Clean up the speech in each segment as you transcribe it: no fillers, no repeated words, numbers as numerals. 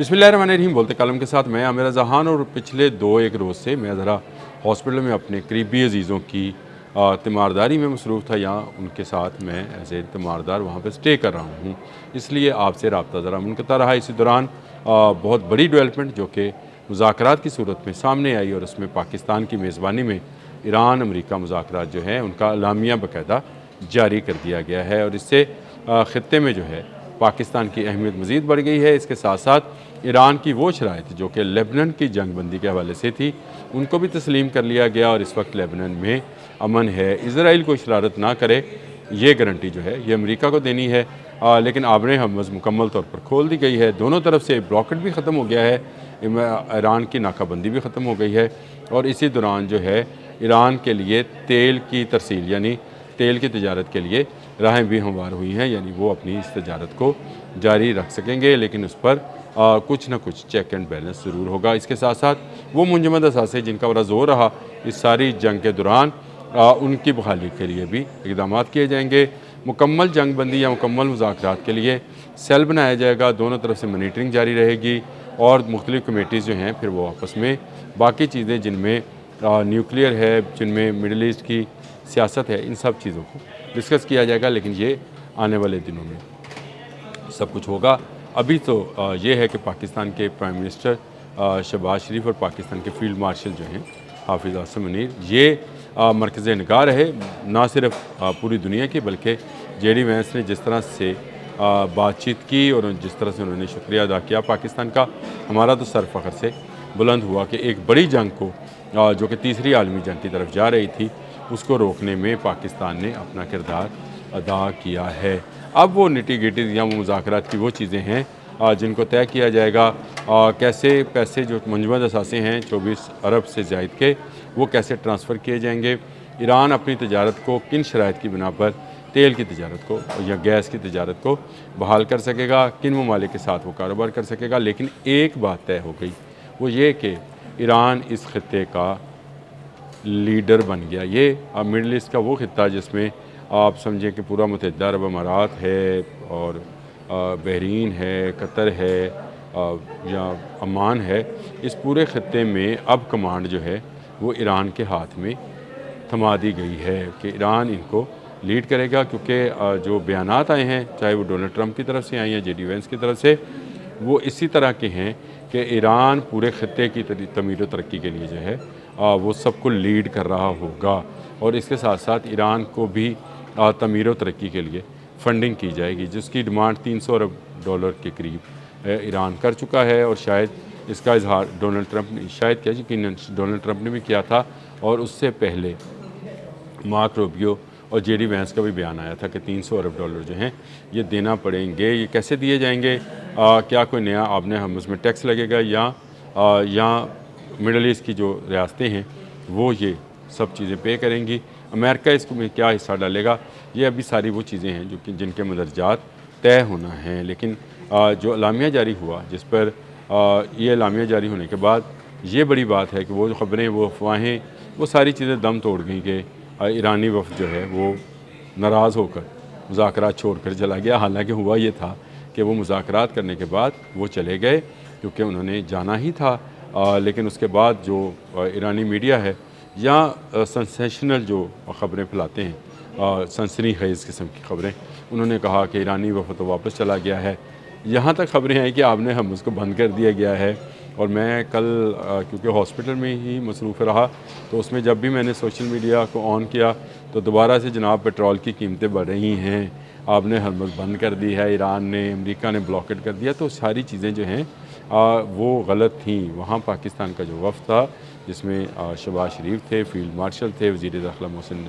बिस्मिल्लाहिर्रहमानिर्रहीम। बोलते कलम के साथ मैं आमिर जहान, और पिछले 2-1 रोज़ से मैं ज़रा हॉस्पिटल में अपने करीबी अजीज़ों की तीमारदारी में मसरूफ़ था, या उनके साथ मैं एज़ ए तीमारदार वहाँ पे स्टे कर रहा हूँ। इसलिए आपसे रब्ता ज़रा मुनक़ता रहा। इसी दौरान बहुत बड़ी डेवलपमेंट जो कि मुज़ाकरात की सूरत में सामने आई, और उसमें पाकिस्तान की मेज़बानी में ईरान अमरीका मुज़ाकरात जो हैं उनका एलामिया बाकायदा जारी कर दिया गया है, और इससे ख़ित्ते में जो है पाकिस्तान की अहमियत मज़ीद बढ़ गई है। इसके साथ साथ ईरान की वो शराइत जो कि लेबनान की जंग बंदी के हवाले से थी, उनको भी तस्लीम कर लिया गया, और इस वक्त लेबनान में अमन है। इसराइल कोई शरारत ना करे, ये गारंटी जो है ये अमेरिका को देनी है। लेकिन आबरे हमज़ मुकम्मल तौर पर खोल दी गई है। दोनों तरफ से ब्लॉकेट भी ख़त्म हो गया है, ईरान की नाकाबंदी भी ख़त्म हो गई है, और इसी दौरान जो है ईरान के लिए तेल की तरसील यानी तेल की तजारत के लिए राहें भी हमवार हुई हैं, यानी वो अपनी इस तजारत को जारी रख सकेंगे, लेकिन उस पर कुछ ना कुछ चेक एंड बैलेंस ज़रूर होगा। इसके साथ साथ वो मुंजमद असासे जिनका बड़ा ज़ोर रहा इस सारी जंग के दौरान, उनकी बहाली के लिए भी इक़दामात किए जाएंगे। मुकम्मल जंग बंदी या मुकम्मल मुज़ाकरात के लिए सेल बनाया जाएगा, दोनों तरफ से मॉनिटरिंग जारी रहेगी, और मुख्तलिफ़ कमेटीज़ जो हैं फिर वो आपस में बाकी चीज़ें जिनमें न्यूक्लियर है, जिनमें मिडल ईस्ट की सियासत है, इन सब चीज़ों को डिस्कस किया जाएगा। लेकिन ये आने वाले दिनों में सब कुछ होगा। अभी तो ये है कि पाकिस्तान के प्राइम मिनिस्टर शहबाज शरीफ और पाकिस्तान के फील्ड मार्शल जो हैं हाफिज़ आसिम मुनीर, ये मरकज़ निगाह रहे, ना सिर्फ पूरी दुनिया की बल्कि जेडी वैंस ने जिस तरह से बातचीत की और जिस तरह से उन्होंने शुक्रिया अदा किया पाकिस्तान का, हमारा तो सर फ़ख्र से बुलंद हुआ कि एक बड़ी जंग को जो कि तीसरी आलमी जंग की तरफ जा रही थी, उसको रोकने में पाकिस्तान ने अपना किरदार अदा किया है। अब वो निटी गिटी या वो मुज़ाकरात की वो चीज़ें हैं जिनको तय किया जाएगा। कैसे पैसे जो मुंजमद असासे हैं 24 अरब से ज़ायद के, वो कैसे ट्रांसफ़र किए जाएंगे। ईरान अपनी तजारत को किन शराइत की बिना पर तेल की तजारत को या गैस की तजारत को बहाल कर सकेगा, किन ममालिक के साथ वो कारोबार कर सकेगा। लेकिन एक बात तय हो गई, वो ये कि ईरान इस ख़त्े का लीडर बन गया। ये मिडल ईस्ट का वो ख़त्ता जिसमें आप समझें कि पूरा मुत्तहिदा अरब अमारात है, और बहरीन है, कतर है, या अमान है। इस पूरे ख़त्े में अब कमांड जो है वो ईरान के हाथ में थमा दी गई है कि ईरान इनको लीड करेगा, क्योंकि जो बयानात आए हैं, चाहे वो डोनाल्ड ट्रंप की तरफ से आए हैं, जेडी वेंस की तरफ से, वो इसी तरह के हैं कि ईरान पूरे ख़त्े की तमीर व तरक्की के लिए जो है वो सबको लीड कर रहा होगा, और इसके साथ साथ ईरान को भी तमीर व तरक्की के लिए फ़ंडिंग की जाएगी, जिसकी डिमांड 300 अरब डॉलर के करीब ईरान कर चुका है। और शायद इसका इजहार डोनाल्ड ट्रंप ने, शायद क्या यकीनन डोनाल्ड ट्रंप ने भी किया था, और उससे पहले मार्क रूबियो और जेडी वैंस का भी बयान आया था कि 300 अरब डॉलर जो हैं ये देना पड़ेंगे। ये कैसे दिए जाएंगे? क्या कोई नया आपने हम उसमें टैक्स लगेगा, या मिडल ईस्ट की जो रियासतें हैं वो ये सब चीज़ें पे करेंगी? अमेरिका इसमें क्या हिस्सा डालेगा? ये अभी सारी वो चीज़ें हैं जो कि जिनके मदरजात तय होना है। लेकिन जो एलामिया जारी हुआ, जिस पर ये एलामिया जारी होने के बाद ये बड़ी बात है कि वो जो ख़बरें, वो अफवाहें, वो सारी चीज़ें दम तोड़ गई कि ईरानी वफ़द जो है वो नाराज़ होकर मुज़ाकरात छोड़ कर चला गया। हालांकि हुआ ये था कि वो मुज़ाकरात करने के बाद वो चले गए, क्योंकि उन्होंने जाना ही था। लेकिन उसके बाद जो ईरानी मीडिया है, या सेंसेशनल जो ख़बरें फैलाते हैं, सनसनी खेज़ किस्म की ख़बरें, उन्होंने कहा कि ईरानी वफ़द तो वापस चला गया है। यहाँ तक ख़बरें हैं कि आपने हम उसको बंद कर दिया गया है। और मैं कल क्योंकि हॉस्पिटल में ही मसरूफ़ रहा, तो उसमें जब भी मैंने सोशल मीडिया को ऑन किया तो दोबारा से जनाब पेट्रोल की कीमतें बढ़ रही हैं, आपने हरमज़ बंद कर दी है, ईरान ने, अमेरिका ने ब्लॉकेट कर दिया। तो सारी चीज़ें जो हैं वो गलत थी। वहाँ पाकिस्तान का जो वफ़द था, जिसमें शहबाज शरीफ थे, फील्ड मार्शल थे, वज़ीर दाखिला मोहसिन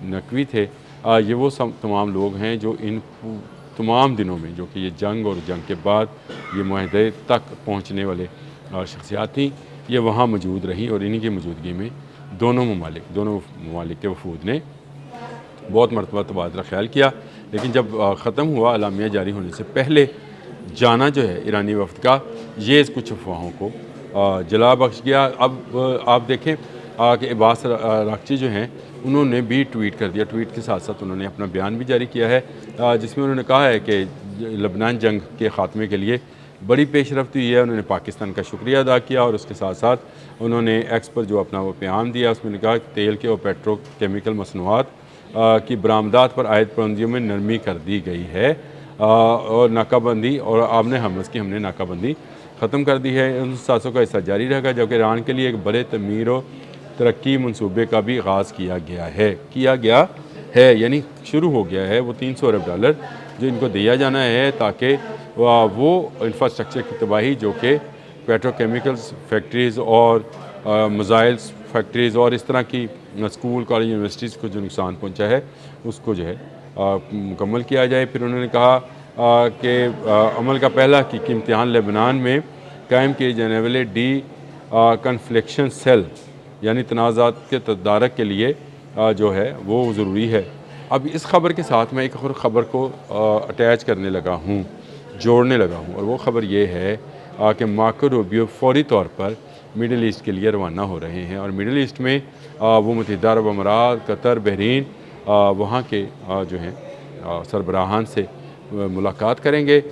नकवी थे, ये वो सब तमाम लोग हैं जो इन तमाम दिनों में, जो कि ये जंग और जंग के बाद ये मुआहदे तक पहुँचने वाले शख्सियात थी, ये वहाँ मौजूद रहीं, और इन्हीं की मौजूदगी में दोनों ममालिक के वफूद ने बहुत मरतबा तबादला ख्याल किया। लेकिन जब ख़त्म हुआ एलामिया जारी होने से पहले जाना जो है ईरानी वफ़द का, ये कुछ अफवाहों को जला बख्श गया। अब आप देखें कि अब्बास अराग़ची जो हैं उन्होंने भी ट्वीट कर दिया। ट्वीट के साथ साथ उन्होंने अपना बयान भी जारी किया है, जिसमें उन्होंने कहा है कि लबनान जंग के ख़ात्मे के लिए बड़ी पेशरफ्त हुई है। उन्होंने पाकिस्तान का शुक्रिया अदा किया और उसके साथ साथ उन्होंने एक्स पर जो अपना वो पैगाम दिया उसमें कहा कि तेल के और पेट्रोकेमिकल मसनूआत की बरामदात पर आयद पाबंदियों में नरमी कर दी गई है और नाकाबंदी और आमने हमस की हमने नाकाबंदी ख़त्म कर दी है। उन सासों का हिस्सा जारी रहेगा जबकि ईरान के लिए एक बड़े तमीर और तरक्की मनसूबे का भी आगाज़ किया गया है यानी शुरू हो गया है। वो $300 अरब जो इनको दिया जाना है ताकि वो इंफ्रास्ट्रक्चर की तबाही जो कि पेट्रोकेमिकल्स फैक्ट्रीज़ और मिसाइल्स फैक्ट्रीज़ और इस तरह की स्कूल कॉलेज यूनिवर्सिटीज़ को जो नुकसान पहुंचा है उसको जो है मुकम्मल किया जाए। फिर उन्होंने कहा कि अमल का पहला हकीकी इम्तिहान लेबनान में कायम किए जाने वाले कन्फ्लिक्शन सेल यानी तनाज़ात के तदारक के लिए जो है वो ज़रूरी है। अब इस ख़बर के साथ मैं एक और ख़बर को अटैच करने लगा हूँ, जोड़ने लगा हूँ और वो ख़बर ये है कि मार्को रूबियो फौरी तौर पर मिडल ईस्ट के लिए रवाना हो रहे हैं और मिडल ईस्ट में वो मुत्तहिदा अरब अमारात, कतर, बहरीन वहाँ के जो हैं सरबराहान से मुलाकात करेंगे।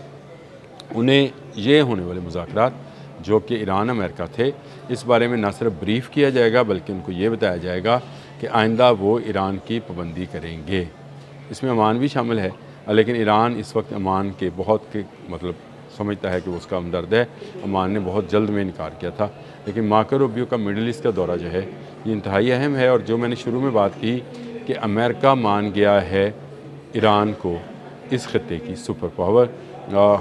उन्हें ये होने वाले मुज़ाकरात जो कि ईरान अमेरिका थे इस बारे में न सिर्फ ब्रीफ़ किया जाएगा बल्कि उनको ये बताया जाएगा कि आइंदा वो ईरान की पाबंदी करेंगे। इसमें ओमान भी शामिल है लेकिन ईरान इस वक्त ओमान के बहुत के मतलब समझता है कि वो उसका हमदर्द है। ओमान ने बहुत जल्द में इनकार किया था लेकिन मार्को रूबियो का मिडल ईस्ट का दौरा जो है ये इंतहाई अहम है। और जो मैंने शुरू में बात की कि अमेरिका मान गया है ईरान को इस खत्ते की सुपर पावर,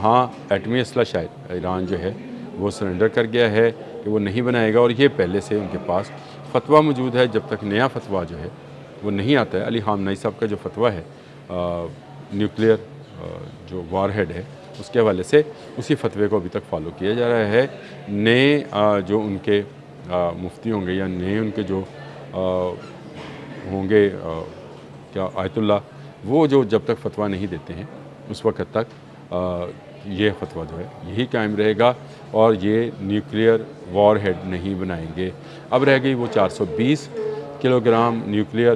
हाँ एटमी असला शायद ईरान जो है वो सरेंडर कर गया है कि वो नहीं बनाएगा और ये पहले से उनके पास फतवा मौजूद है। जब तक नया फतवा जो है वो नहीं आता है, अली ख़ामनेई साहब का जो फतवा है न्यूक्लियर जो वारहेड है उसके हवाले से, उसी फतवे को अभी तक फॉलो किया जा रहा है। नए जो उनके मुफ्ती होंगे या नए उनके जो होंगे क्या आयतुल्ला, वो जो जब तक फतवा नहीं देते हैं उस वक्त तक ये फतवा जो है यही कायम रहेगा और ये न्यूक्लियर वारहेड नहीं बनाएंगे। अब रह गई वो 420 किलोग्राम न्यूक्लियर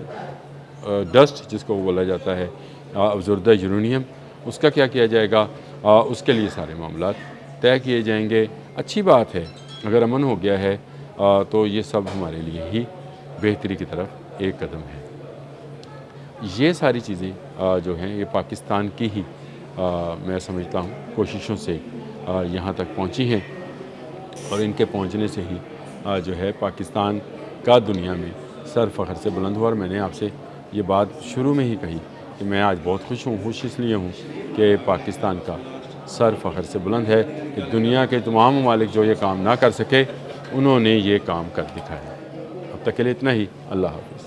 डस्ट जिसको बोला जाता है अफज़ुर्दा यूरेनियम, उसका क्या किया जाएगा, उसके लिए सारे मामला तय किए जाएंगे। अच्छी बात है, अगर अमन हो गया है तो ये सब हमारे लिए ही बेहतरी की तरफ एक कदम है। ये सारी चीज़ें जो हैं ये पाकिस्तान की ही मैं समझता हूँ कोशिशों से यहाँ तक पहुँची हैं और इनके पहुँचने से ही जो है पाकिस्तान का दुनिया में सर फ़ख्र से बुलंद हुआ। और मैंने आपसे ये बात शुरू में ही कही कि मैं आज बहुत खुश हूँ। खुश इसलिए हूँ कि पाकिस्तान का सर फ़ख्र से बुलंद है कि दुनिया के तमाम ममालिक जो ये काम ना कर सके उन्होंने ये काम कर दिखाया। अब तक के लिए इतना ही। अल्लाह हाफ़िज़।